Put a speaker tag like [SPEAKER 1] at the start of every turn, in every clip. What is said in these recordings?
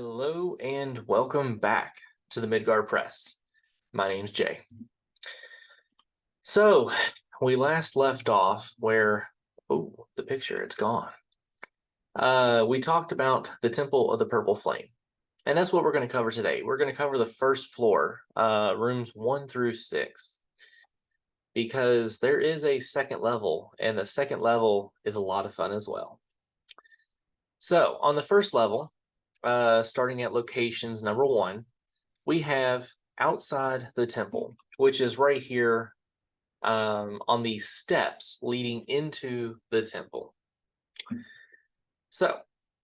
[SPEAKER 1] Hello and welcome back to the Midgard Press. My name's Jay. So we last left off where, oh, the picture, it's gone. We talked about the Temple of the Purple Flame, and that's what we're going to cover today. We're going to cover the first floor, rooms 1 through 6, because there is a second level, and the second level is a lot of fun as well. So on the first level, starting at locations number 1, we have outside the temple, which is right here on the steps leading into the temple. So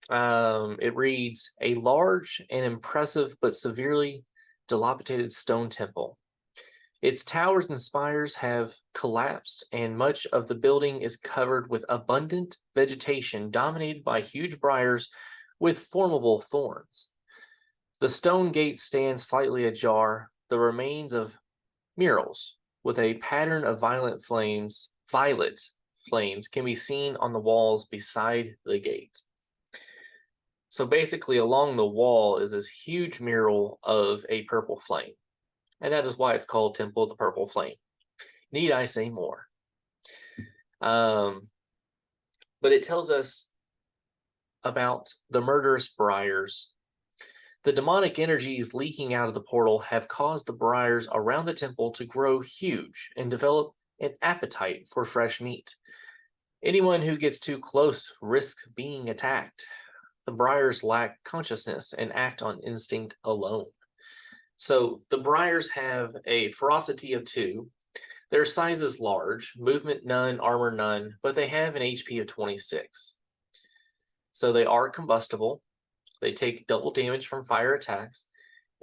[SPEAKER 1] it reads, a large and impressive but severely dilapidated stone temple. Its towers and spires have collapsed, and much of the building is covered with abundant vegetation dominated by huge briars with formidable thorns. The stone gate stands slightly ajar, the remains of murals with a pattern of violet flames can be seen on the walls beside the gate. So basically along the wall is this huge mural of a purple flame, and that is why it's called Temple of the Purple Flame. Need I say more? But it tells us about the murderous briars. The demonic energies leaking out of the portal have caused the briars around the temple to grow huge and develop an appetite for fresh meat. Anyone who gets too close risks being attacked. The briars lack consciousness and act on instinct alone. So the briars have a ferocity of 2. Their size is large, movement none, armor none, but they have an HP of 26. So they are combustible. They take double damage from fire attacks,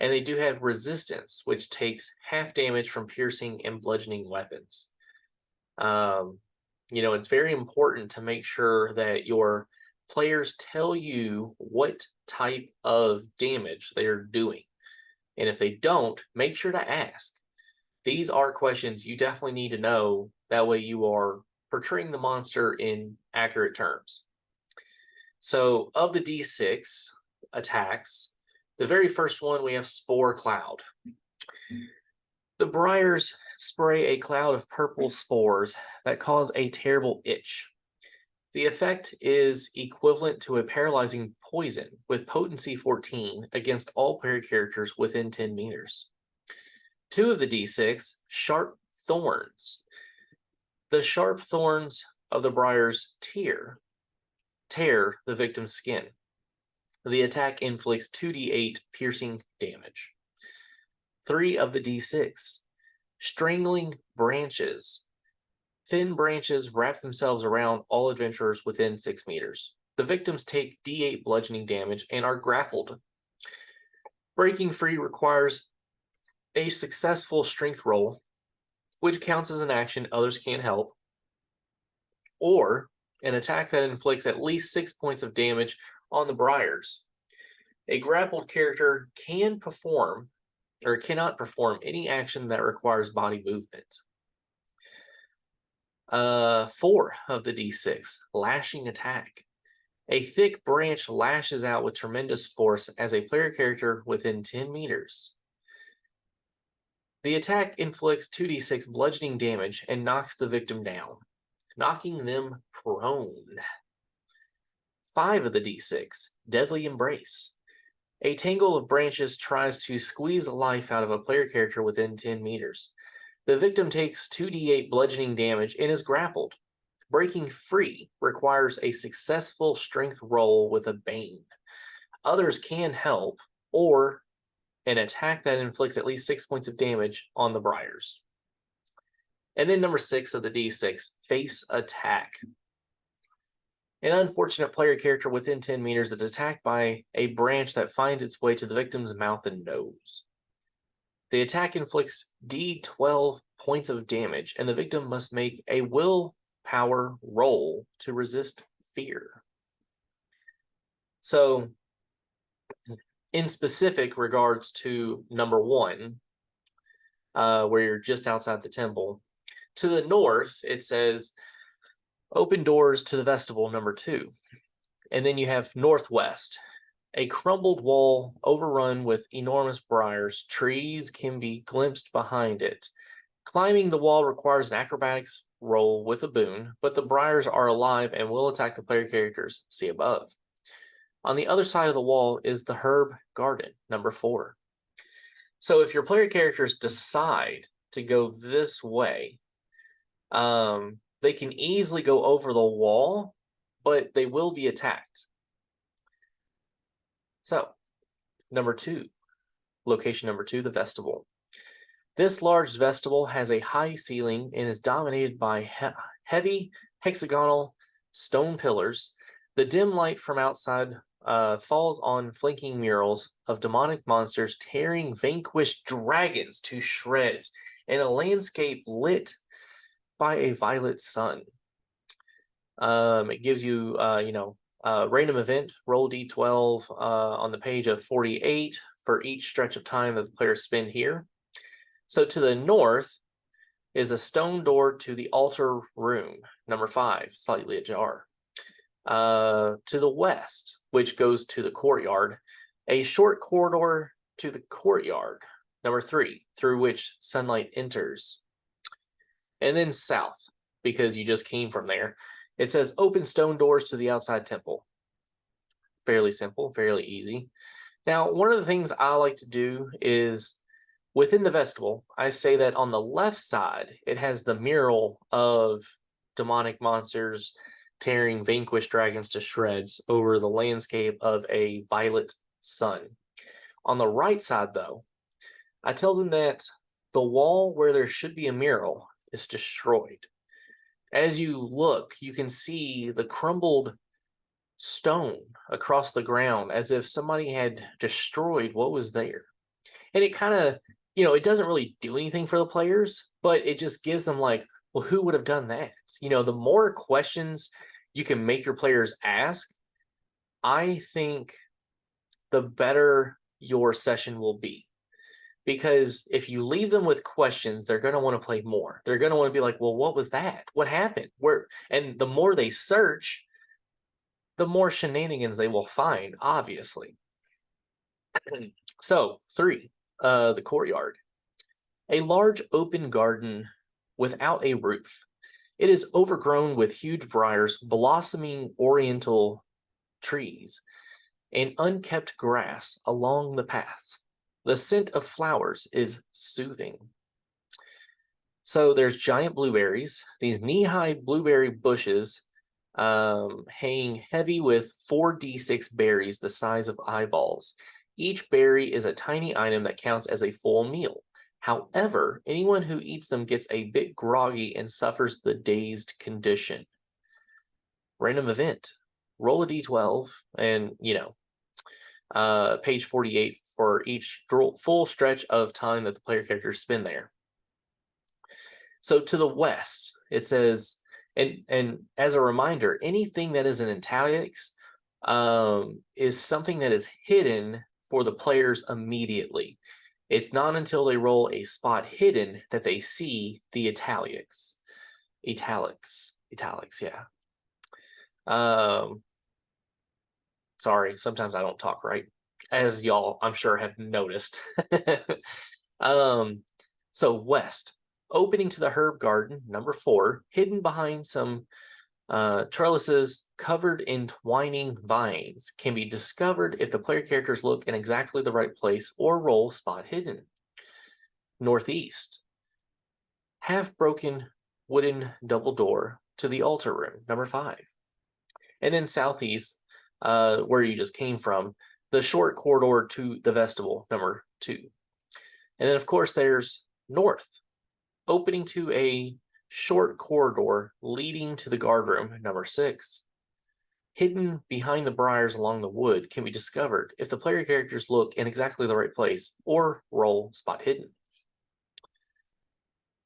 [SPEAKER 1] and they do have resistance, which takes half damage from piercing and bludgeoning weapons. It's very important to make sure that your players tell you what type of damage they are doing. And if they don't, make sure to ask. These are questions you definitely need to know. That way you are portraying the monster in accurate terms. So of the D6 attacks, the very first one, we have Spore Cloud. The briars spray a cloud of purple spores that cause a terrible itch. The effect is equivalent to a paralyzing poison with potency 14 against all player characters within 10 meters. 2 of the D6, Sharp Thorns. The sharp thorns of the briars tear the victim's skin. The attack inflicts 2d8 piercing damage. 3 of the D6, Strangling Branches. Thin branches wrap themselves around all adventurers within 6 meters. The victims take d8 bludgeoning damage and are grappled. Breaking free requires a successful strength roll, which counts as an action others can't help, or an attack that inflicts at least 6 points of damage on the briars. A grappled character cannot perform any action that requires body movement. 4 of the D6, Lashing Attack. A thick branch lashes out with tremendous force as a player character within 10 meters. The attack inflicts 2d6 bludgeoning damage and knocks the victim down, knocking them prone. 5 of the D6, Deadly Embrace. A tangle of branches tries to squeeze the life out of a player character within 10 meters. The victim takes 2d8 bludgeoning damage and is grappled. Breaking free requires a successful strength roll with a Bane. Others can help, or an attack that inflicts at least 6 points of damage on the briars. And then number 6 of the D6, Face Attack. An unfortunate player character within 10 meters is attacked by a branch that finds its way to the victim's mouth and nose. The attack inflicts d12 points of damage, and the victim must make a willpower roll to resist fear. So, in specific regards to number 1, where you're just outside the temple, to the north, it says, open doors to the vestibule number 2. And then you have northwest. A crumbled wall overrun with enormous briars. Trees can be glimpsed behind it. Climbing the wall requires an acrobatics roll with a boon, but the briars are alive and will attack the player characters. See above. On the other side of the wall is the herb garden, number 4. So if your player characters decide to go this way, they can easily go over the wall, but they will be attacked. So, number 2, location number 2, the vestibule. This large vestibule has a high ceiling and is dominated by heavy hexagonal stone pillars. The dim light from outside falls on flanking murals of demonic monsters tearing vanquished dragons to shreds in a landscape lit by a violet sun. It gives you, random event, roll d12 on the page of 48 for each stretch of time that the players spend here. So to the north is a stone door to the altar room, number 5, slightly ajar. To the west, which goes to the courtyard, a short corridor to the courtyard, number 3, through which sunlight enters. And then south, because you just came from there, it says open stone doors to the outside temple. Fairly simple, fairly easy. Now, one of the things I like to do is within the vestibule, I say that on the left side, it has the mural of demonic monsters tearing vanquished dragons to shreds over the landscape of a violet sun. On the right side, though, I tell them that the wall where there should be a mural is destroyed. As you look, you can see the crumbled stone across the ground as if somebody had destroyed what was there. And it kind of, it doesn't really do anything for the players, but it just gives them like, well, who would have done that? The more questions you can make your players ask, I think the better your session will be. Because if you leave them with questions, they're going to want to play more. They're going to want to be like, well, what was that? What happened? Where? And the more they search, the more shenanigans they will find, obviously. So, 3, the courtyard. A large open garden without a roof. It is overgrown with huge briars, blossoming oriental trees, and unkept grass along the paths. The scent of flowers is soothing. So there's giant blueberries, these knee-high blueberry bushes hanging heavy with 4d6 berries the size of eyeballs. Each berry is a tiny item that counts as a full meal. However, anyone who eats them gets a bit groggy and suffers the dazed condition. Random event. Roll a d12 and, page 48 for each full stretch of time that the player characters spend there. So to the west, it says, and as a reminder, anything that is in italics is something that is hidden for the players immediately. It's not until they roll a spot hidden that they see the italics. Italics, yeah. Sorry, sometimes I don't talk right, as y'all, I'm sure, have noticed. So west, opening to the herb garden, number 4, hidden behind some trellises covered in twining vines, can be discovered if the player characters look in exactly the right place or roll spot hidden. Northeast, half-broken wooden double door to the altar room, number 5. And then southeast, where you just came from, the short corridor to the vestibule, number 2. And then, of course, there's north, opening to a short corridor leading to the guard room, number 6. Hidden behind the briars along the wood can be discovered if the player characters look in exactly the right place or roll spot hidden.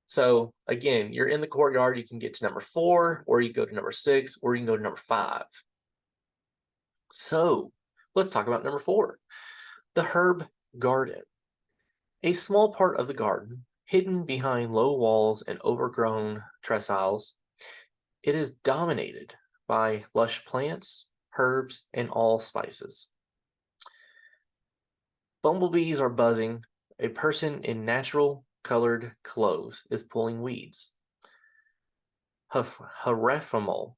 [SPEAKER 1] So again, you're in the courtyard, you can get to number 4, or you go to number 6, or you can go to number 5. So let's talk about number 4, the herb garden. A small part of the garden, hidden behind low walls and overgrown trestles, it is dominated by lush plants, herbs, and all spices. Bumblebees are buzzing. A person in natural colored clothes is pulling weeds. Harephimal.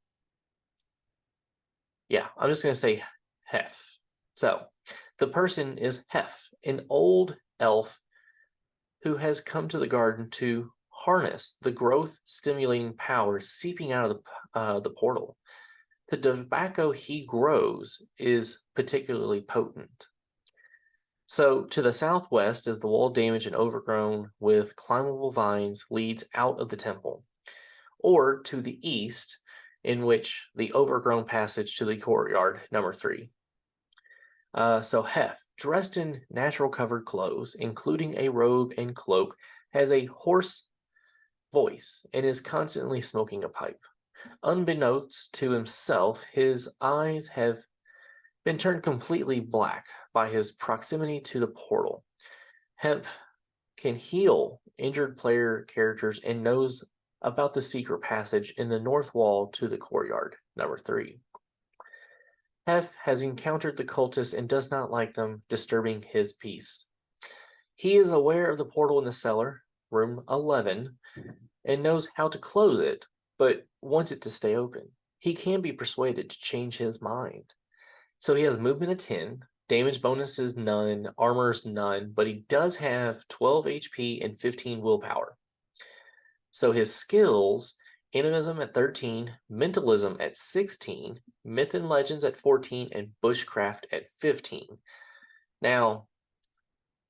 [SPEAKER 1] Yeah, I'm just going to say Hef. So, the person is Hef, an old elf who has come to the garden to harness the growth-stimulating powers seeping out of the portal. The tobacco he grows is particularly potent. So, to the southwest, as the wall damaged and overgrown with climbable vines leads out of the temple, or to the east, in which the overgrown passage to the courtyard, number 3. So Hef, dressed in natural covered clothes, including a robe and cloak, has a hoarse voice and is constantly smoking a pipe. Unbeknownst to himself, his eyes have been turned completely black by his proximity to the portal. Hemp can heal injured player characters and knows about the secret passage in the north wall to the courtyard, number 3. Hef has encountered the cultists and does not like them disturbing his peace. He is aware of the portal in the cellar, room 11, and knows how to close it, but wants it to stay open. He can be persuaded to change his mind. So he has movement of 10, damage bonuses none, armor's none, but he does have 12 HP and 15 willpower. So his skills, animism at 13, mentalism at 16, myth and legends at 14, and bushcraft at 15. Now,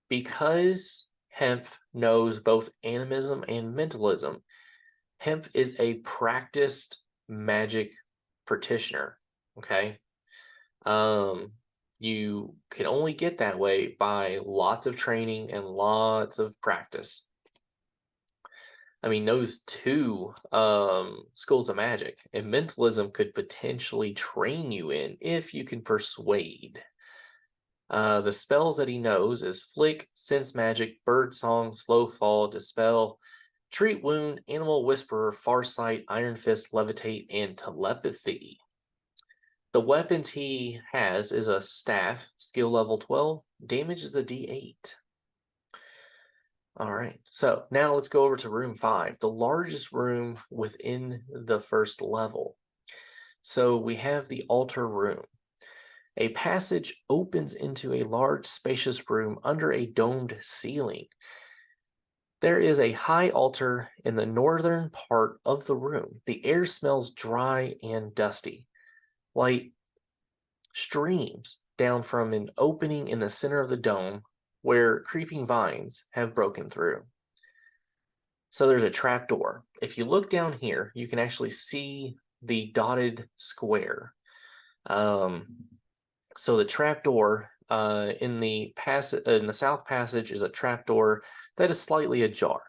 [SPEAKER 1] because Hemp knows both animism and mentalism, Hemp is a practiced magic practitioner, okay? You can only get that way by lots of training and lots of practice. I mean, knows 2 schools of magic, and mentalism could potentially train you in if you can persuade. The spells that he knows is Flick, Sense Magic, Bird Song, Slow Fall, Dispel, Treat Wound, Animal Whisperer, Farsight, Iron Fist, Levitate, and Telepathy. The weapons he has is a staff, skill level 12, damage is a D8. All right, so now let's go over to room 5, the largest room within the first level. So we have the altar room. A passage opens into a large, spacious room under a domed ceiling. There is a high altar in the northern part of the room. The air smells dry and dusty. Light streams down from an opening in the center of the dome where creeping vines have broken through. So there's a trapdoor. If you look down here, you can actually see the dotted square. So the trapdoor in the south passage is a trapdoor that is slightly ajar.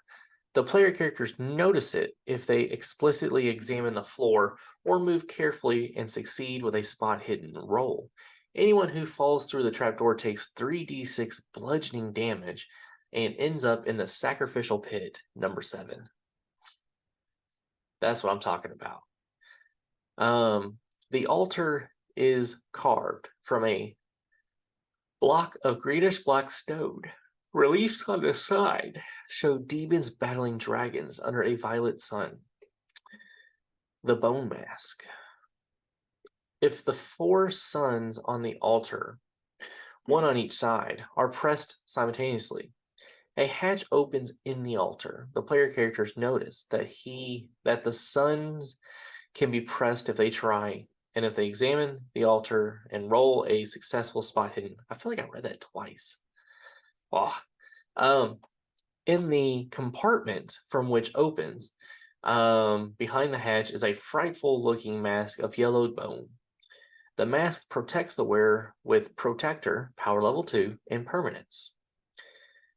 [SPEAKER 1] The player characters notice it if they explicitly examine the floor or move carefully and succeed with a spot hidden roll. Anyone who falls through the trapdoor takes 3d6 bludgeoning damage and ends up in the sacrificial pit, number 7. That's what I'm talking about. The altar is carved from a block of greenish black stone. Reliefs on the side show demons battling dragons under a violet sun. The bone mask. If the 4 suns on the altar, one on each side, are pressed simultaneously, a hatch opens in the altar. The player characters notice that the suns can be pressed if they try, and if they examine the altar and roll a successful spot hidden. I feel like I read that twice. In the compartment from which opens, behind the hatch is a frightful looking mask of yellowed bone. The mask protects the wearer with Protector, power level 2, and permanence.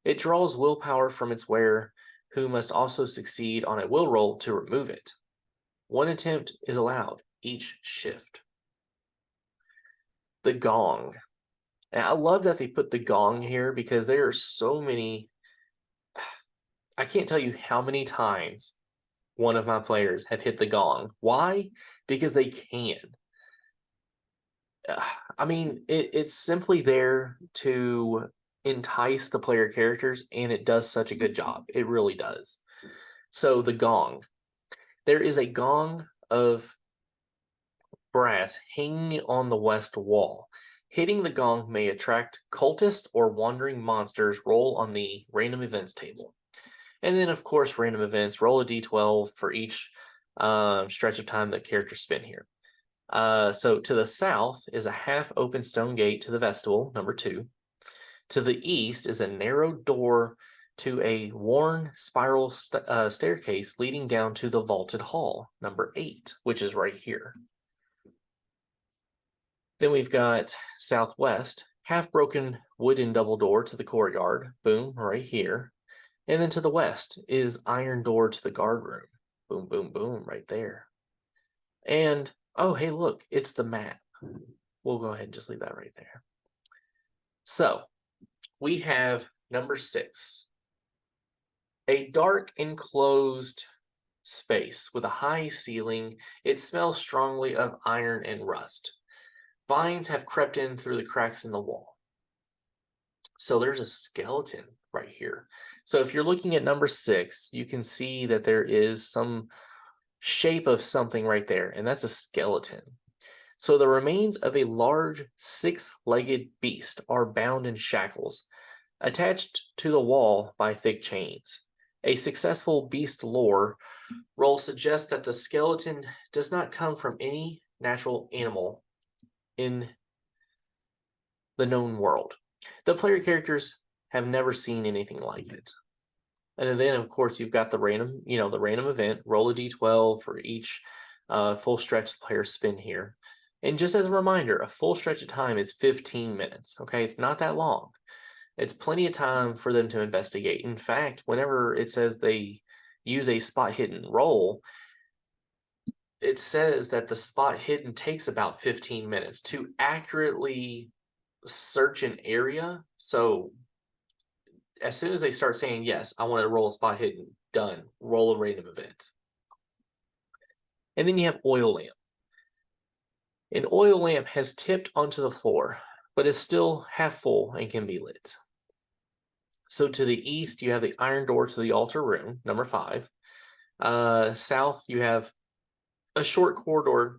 [SPEAKER 1] It draws willpower from its wearer, who must also succeed on a will roll to remove it. 1 attempt is allowed each shift. The gong. And I love that they put the gong here because there are so many. I can't tell you how many times one of my players have hit the gong. Why? Because they can. I mean, it's simply there to entice the player characters, and it does such a good job. It really does. So the gong. There is a gong of brass hanging on the west wall. Hitting the gong may attract cultists or wandering monsters. Roll on the random events table. And then, of course, random events. Roll a d12 for each stretch of time that characters spend here. So to the south is a half-open stone gate to the vestibule, number 2. To the east is a narrow door to a worn spiral staircase leading down to the vaulted hall, number 8, which is right here. Then we've got southwest, half-broken wooden double door to the courtyard, boom, right here. And then to the west is iron door to the guard room, boom, boom, boom, right there. And, oh, hey, look, it's the map. We'll go ahead and just leave that right there. So, we have number 6. A dark enclosed space with a high ceiling. It smells strongly of iron and rust. Vines have crept in through the cracks in the wall. So there's a skeleton right here. So if you're looking at number 6, you can see that there is some shape of something right there, and that's a skeleton. So the remains of a large 6-legged beast are bound in shackles, attached to the wall by thick chains. A successful beast lore roll suggests that the skeleton does not come from any natural animal in the known world. The player characters have never seen anything like it. And then, of course, you've got the random event. Roll a d12 for each full stretch the players spend here. And just as a reminder, a full stretch of time is 15 minutes. Okay, it's not that long. It's plenty of time for them to investigate. In fact, whenever it says they use a spot hidden roll, it says that the spot hidden takes about 15 minutes to accurately search an area. So as soon as they start saying, yes, I want to roll a spot hidden, done, roll a random event. And then you have oil lamp. An oil lamp has tipped onto the floor, but is still half full and can be lit. So to the east, you have the iron door to the altar room, number 5. South, you have a short corridor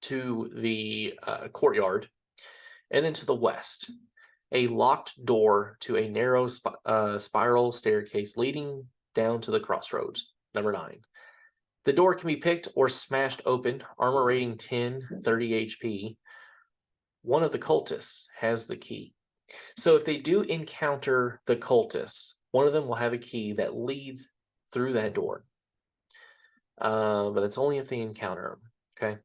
[SPEAKER 1] to the courtyard. And then to the west, a locked door to a narrow spiral staircase leading down to the crossroads, number 9. The door can be picked or smashed open, armor rating 10, 30 HP. One of the cultists has the key. So if they do encounter the cultists, one of them will have a key that leads through that door. But it's only if they encounter them, okay?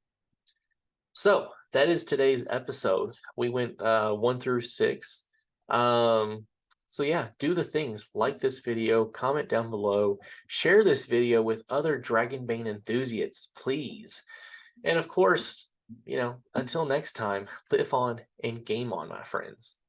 [SPEAKER 1] So that is today's episode. We went 1 through 6. So yeah, do the things. Like this video, comment down below, share this video with other Dragonbane enthusiasts, please. And of course, until next time, live on and game on, my friends.